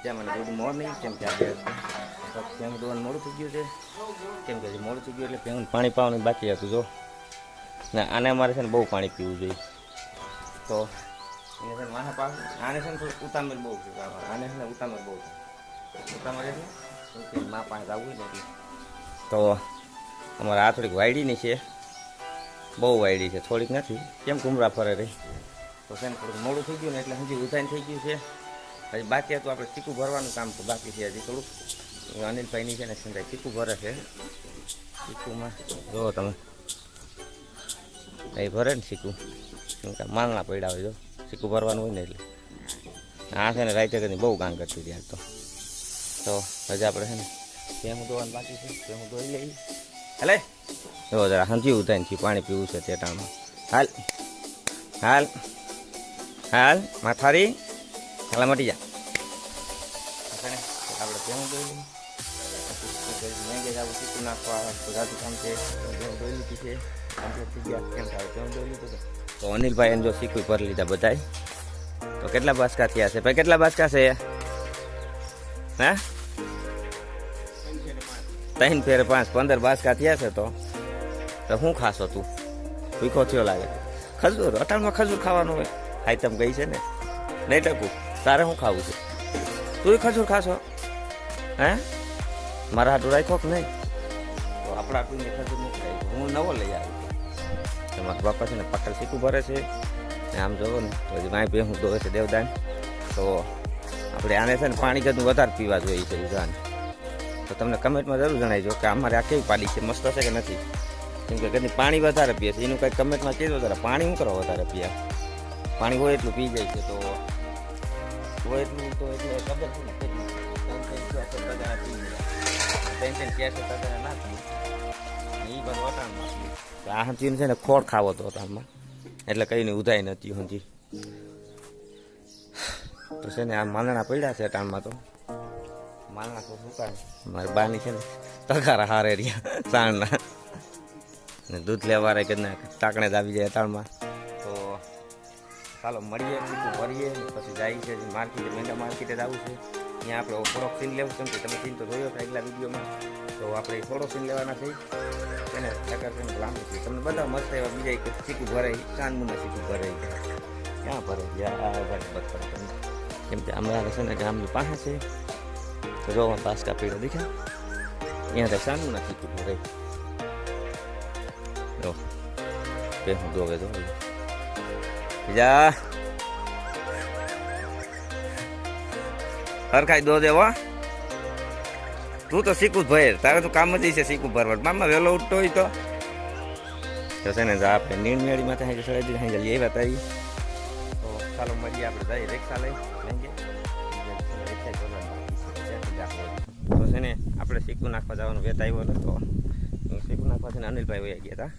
ત્યાં મને good morning. કેમ કે આજે ભેંસ દોવાનું મોડું થઈ ગયું છે. કેમ કે મોડું થઈ ગયું એટલે ભેંસને પાણી પાવાનું બાકી હતું. જો ને આને અમારે છે ને બહુ પાણી પીવું જોઈએ. તો એને છે ને માથા પાસે આને છે ને થોડું ઉતામળ બહુ છે. આને છે ને ઉતામળ બહુ ઉતામળ એટલે મા પાસે આવવું ને એટલે તો અમારે આ થોડીક વાયડીની છે, બહુ વાયડી છે, થોડીક નથી. કેમ ઘૂમરા ફરે રહી તો છે ને થોડુંક મોડું થઈ ગયું ને એટલે હજી ઉધાઈને થઈ ગયું છે. હજી બાકી હતું આપણે ચીકુ ભરવાનું કામ તો બાકી છે. હજી થોડુંક અનિલભાઈની છે ને સંજાય ચીકુ ભરે છે. ચીકુમાં જુઓ તમે એ ભરે ને ચીકુ માલના પડ્યા હોય. જો ચીકુ ભરવાનું હોય ને એટલે આ છે ને રાતે કદી બહુ કામ કરતી હતી. તો હજી આપણે છે ને ભેહું ધોવાનું બાકી છે. ભેહું ધોઈ લઈ હાલે જો જરા હંજી ઉધાઈને પાણી પીવું છે તે ટાણમાં. હાલ હાલ હાલ માથારી હાલા મટી જા. આપણે ભેહું ધોઈ લઈએ. મેંગે જવું ચીકુ નાખવા જાતું કામ છે. ભેહું ધોઈ લીધી છે. થઈ ગયા કેમ થાય ભેહું ધોઈ લીધું. તો અનિલભાઈ એને જો શીખવી ભરી લીધા બધાય. તો કેટલા બાસકા થયા છે ભાઈ? કેટલા બાસકા છે? હા 3 ફેર 5 15 બાસકા થયા છે. તો શું ખાશો તું? ભૂખો થયો લાગે. ખજૂર અટાણમાં ખજૂર ખાવાનું હોય. આઈટમ ગઈ છે ને નહીં ટકું. તારે શું ખાવું છે? તું ખજૂર ખાશો? હે મારા હાટું રાખ્યો કે નહીં? તો આપણા કોઈને ખજૂર નથી ખાઈ. હું નવો લઈ આવ્યો. મારા બાપા છે ને પટેલ શીખું ભરે છે ને આમ જોવો ને તો હજી માય ભેહું દોવે છે દેવદાન. તો આપણે આને છે ને પાણી ગદનું વધારે પીવા જોઈએ છે યુવાન. તો તમને કમેન્ટમાં જરૂર જણાવજો કે અમારે આ કેવી પાડી છે, મસ્ત છે કે નથી. કેમ કે કદી પાણી વધારે પીએ છે એનું કંઈક કમેન્ટમાં કીધું વધારે. પાણી શું કરો વધારે પીયા? પાણી હોય એટલું પી જાય છે. તો હોય એટલું તો એટલે ખબર છે ને કેટલું 3-4 પી ગયા. ના પીએ એ બધું વટાણમાં પીએ. આ હંચીને છે ને ખોળ ખાવો તો વટાણમાં એટલે કંઈ નહીં ઉધાઈ નથી હંચી. તો છે ને આ માલણા પડ્યા છે ટાણમાં. તો માલણા તો સુકાય. મારી બાની છે ને તગારા હારે રહ્યા સાણના ને દૂધ લેવા રે કે ના ટાકણે જ આવી જાય ટાણમાં. તો ચાલો મળીએ, ચીકુ ભરીએ પછી જાય છે માર્કેટે. મેંગા માર્કેટે જ આવું છે. ત્યાં આપણે થોડોક સીન લેવું છે. તમે સીન તો જોયો હતા આગલા વિડીયોમાં. તો આપણે થોડો સીન લેવાના થઈ એને ટકર છે લાંબુ છે. તમને બધા મસ્ત એવા બીજા એક ચીકુ ભરાય કાનમુના ચીકુ ભરાય ક્યાં ભરે તમને. કેમ કે અમારે છે ને ગામની પાસે છે. તો જો બાસકા પીડો દેખ્યા અહીંયા તો સાનમુના ચીકુ ભરાય. જો ભેહું દોવે જો બીજા હરખાઈ દો દેવા. તું તો શીખું ભર. તારે તો કામ જ છે શીખું ભરવાનું. મામા વહેલો ઉઠતો હોય તો છે ને આપણે નીણમેળીમાં ત્યાં સળાઈ હાઈ લઈ આવ્યા તારી. તો ચાલો મળીએ. આપણે જઈએ રિક્ષા લઈ તો છે ને આપણે શીખું નાખવા જવાનું વેત આવ્યો હતો. તો શીખું નાખવા છે ને અનિલભાઈ વયા ગયા હતા.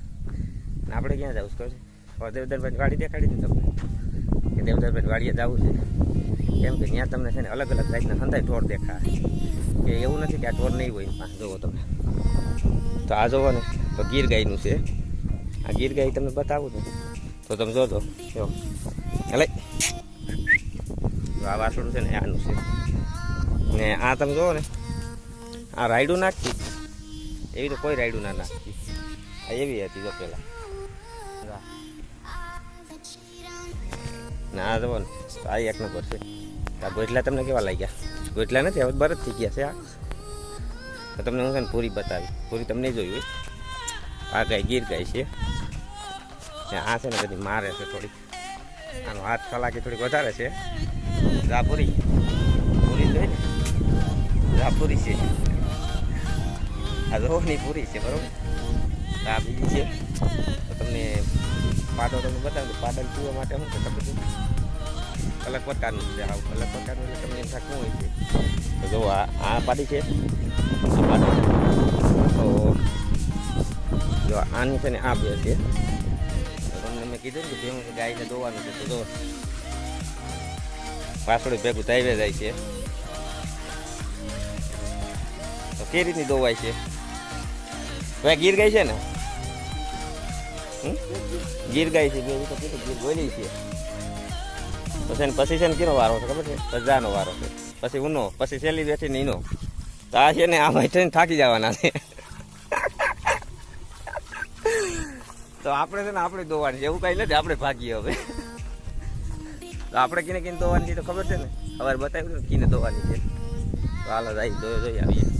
ને આપણે ક્યાં જવું છે? દેવદરભાઈ ગાડી દેખાડી હતી તમને કે દેવદરભાઈ વાડીએ જવું છે. કેમ કે ત્યાં તમને છે ને અલગ અલગ જાતના હંધાઈ ઢોર દેખાય. કે એવું નથી કે આ ઢોર નહીં હોય. પાસે જોવો તમે તો આ જોવો ને તો ગીર ગાયનું છે. આ ગીર ગાય તમને બતાવું ને તો તમે જોજો. જો એટલે આ વાસણું છે ને આનું છે. ને આ તમે જોવો ને આ રાયડું નાખતી એવી તો કોઈ રાયડું ના નાખતી. આ એવી હતી જો પેલા. ના જવો ને તો આ એક નંબર છે. આ ગોટલા તમને કેવા લાગ્યા? ગોટલા નથી હવે બરજ થઈ ગયા છે. આ તો તમને હું છે ને પૂરી બતાવી. પૂરી તમને જોઈ હોય. આ ગાય ગીર ગાય છે. આ છે ને બધી મારે છે થોડી. આનો હાથ કલાકી થોડીક વધારે છે. આ પૂરી પૂરી જોઈ ને આ પૂરી છે. આ રોહની પૂરી છે બરોબર. આ બીજી છે. તો તમને પાડો તમને બતાવું. પાડલ પીવા માટે શું છે બધું અલગ પ્રકારનું છે. આવું અલગ પ્રકારનું એટલે તમને એમ થાય શું હોય છે. તો જો આ પાડી છે. આ પાડો તો જો આની છે ને આ બે છે. તમને મેં કીધું ને કે ભેહું ગાયને દોવાનું છે. તો જો પાછળ ભેગું તાઈવે જાય છે. તો કેવી રીતની દોવાય છે? ભાઈ ગીર ગાય છે ને ગીર ગાય છે. બે તો કીધું ગીર બોલી છે. પછી છે ને કિનો વારો છે ખબર છે? સજાનો વારો છે. પછી ઉનો, પછી છેલ્લી બેઠીને ઈનો. તો આ છે ને આમાં થઈને થાકી જવાના છે. તો આપણે છે ને આપણે દોવાની છે, એવું કઈ નથી, આપણે ભાગીએ હવે. તો આપણે કિને કિને દોવાની છે તો ખબર છે ને, સવારે બતાવ્યું ને કિને દોવાની છે. તો હાલો જાય જોઈ આવીએ.